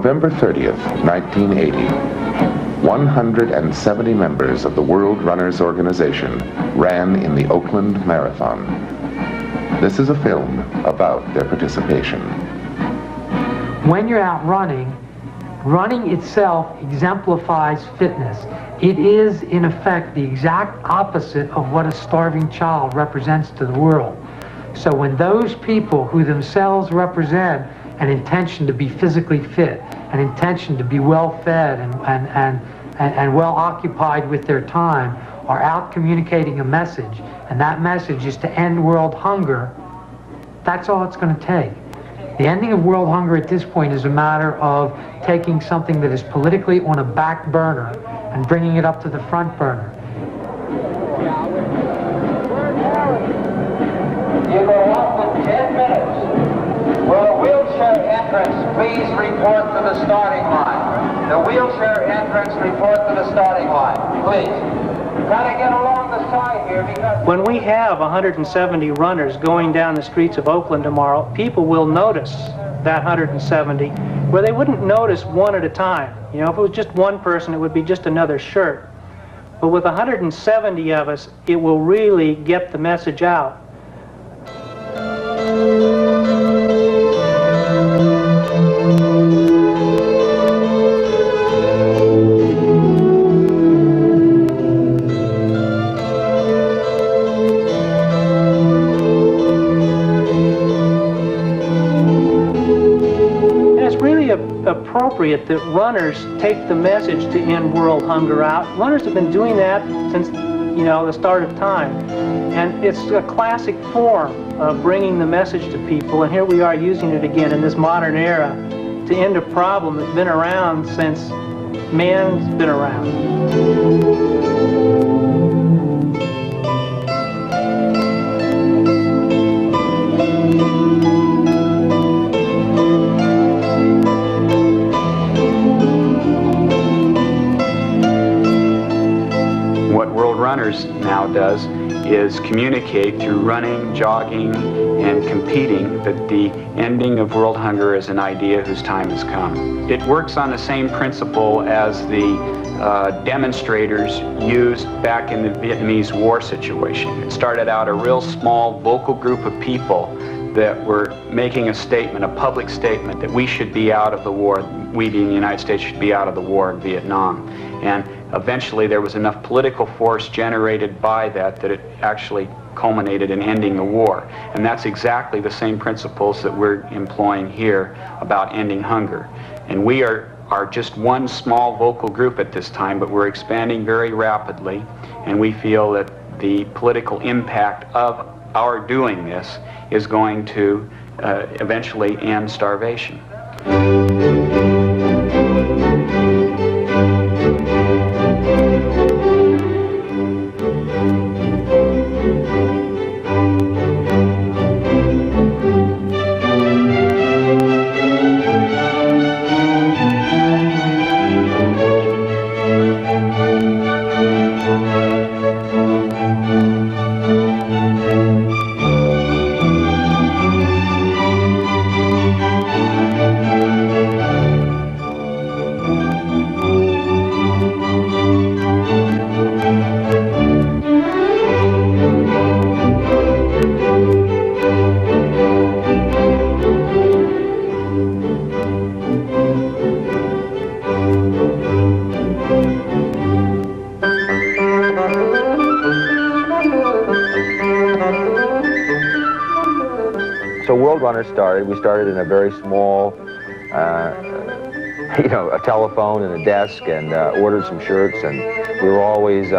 November 30th, 1980, 170 members of the World Runners Organization ran in the Oakland Marathon. This is a film about their participation. When you're out running, running itself exemplifies fitness. It is, in effect, the exact opposite of what a starving child represents to the world. So when those people who themselves represent an intention to be physically fit, an intention to be well-fed and well-occupied with their time, are out communicating a message, and that message is to end world hunger, that's all it's going to take. The ending of world hunger at this point is a matter of taking something that is politically on a back burner and bringing it up to the front burner. You go off in 10 minutes. Will the wheelchair entrance please report to the starting line? The wheelchair entrance report to the starting line, please. Try to get along the side here because... When we have 170 runners going down the streets of Oakland tomorrow, people will notice that 170, where they wouldn't notice one at a time. You know, if it was just one person, it would be just another shirt. But with 170 of us, it will really get the message out. Appropriate that runners take the message to end world hunger out. Runners have been doing that since, you know, the start of time. And it's a classic form of bringing the message to people, and here we are using it again in this modern era to end a problem that's been around since man's been around. Runners now does is communicate through running, jogging, and competing that the ending of world hunger is an idea whose time has come. It works on the same principle as the demonstrators used back in the Vietnamese War situation. It started out a real small vocal group of people that were making a statement, a public statement, that we should be out of the war, we being the United States should be out of the war in Vietnam. And eventually there was enough political force generated by that that it actually culminated in ending the war. And that's exactly the same principles that we're employing here about ending hunger. And we are just one small vocal group at this time, but we're expanding very rapidly, and we feel that the political impact of our doing this is going to eventually end starvation. We started in a very small, a telephone and a desk, and ordered some shirts, and we were always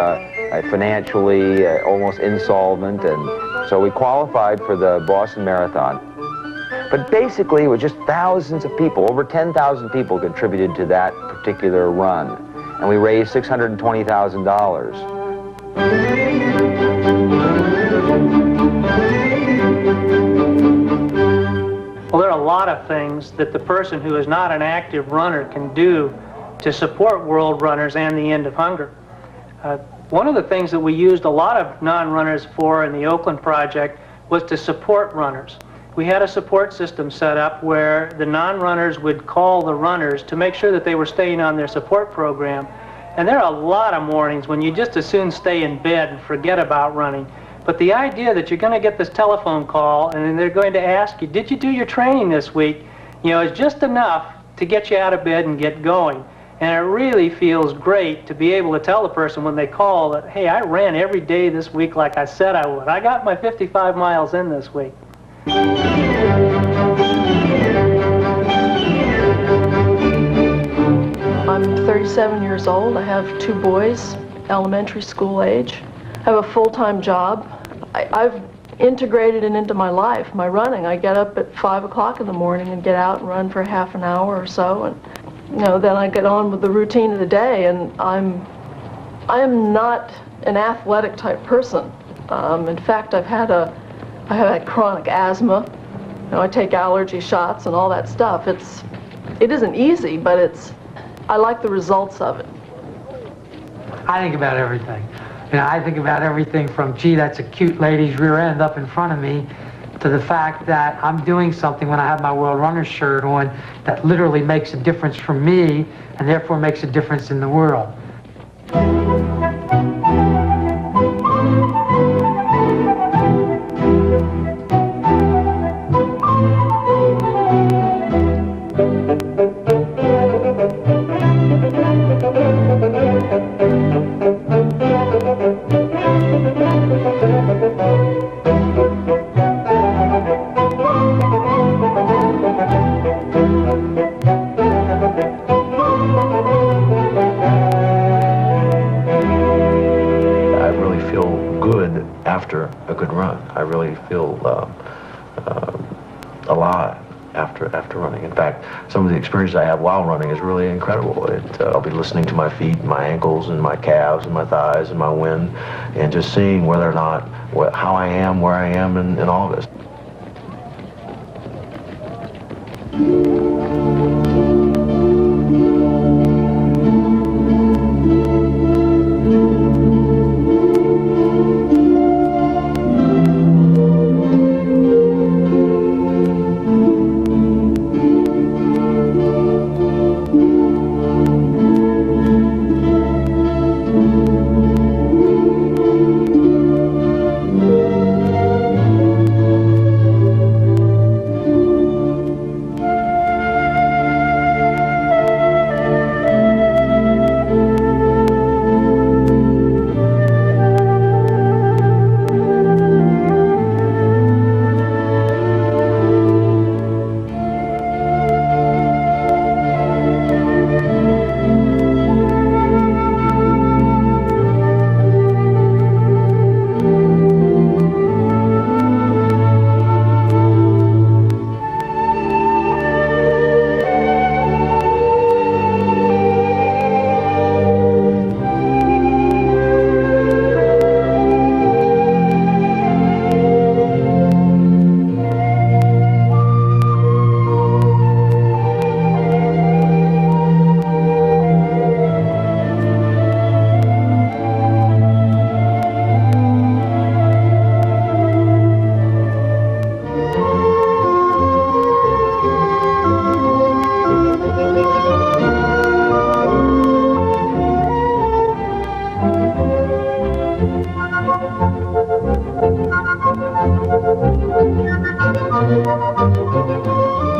financially almost insolvent, and so we qualified for the Boston Marathon. But basically, it was just thousands of people, over 10,000 people contributed to that particular run, and we raised $620,000. Well, there are a lot of things that the person who is not an active runner can do to support world runners and the end of hunger. One of the things that we used a lot of non-runners for in the Oakland project was to support runners. we had a support system set up where the non-runners would call the runners to make sure that they were staying on their support program. And there are a lot of mornings when you just as soon stay in bed and forget about running. But the idea that you're going to get this telephone call and then they're going to ask you, did you do your training this week, you know, is just enough to get you out of bed and get going. And it really feels great to be able to tell the person when they call that, hey, I ran every day this week like I said I would. I got my 55 miles in this week. I'm 37 years old. I have 2 boys, elementary school age. I have a full-time job. I've integrated it into my life, my running. I get up at 5 o'clock in the morning and get out and run for half an hour or so, and you know, then I get on with the routine of the day. And I am not an athletic type person. In fact, I have had chronic asthma. You know, I take allergy shots and all that stuff. It isn't easy, but I like the results of it. I think about everything. You know, I think about everything from, gee, that's a cute lady's rear end up in front of me, to the fact that I'm doing something when I have my World Runner shirt on that literally makes a difference for me and therefore makes a difference in the world. After a good run. I really feel alive after running. In fact, some of the experiences I have while running is really incredible. I'll be listening to my feet, my ankles, and my calves, and my thighs, and my wind, and just seeing whether or not, how I am, where I am, in all of this.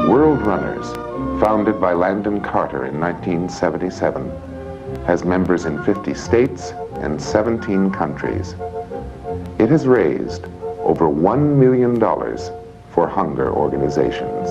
World Runners, founded by Landon Carter in 1977, has members in 50 states and 17 countries. It has raised over $1 million for hunger organizations.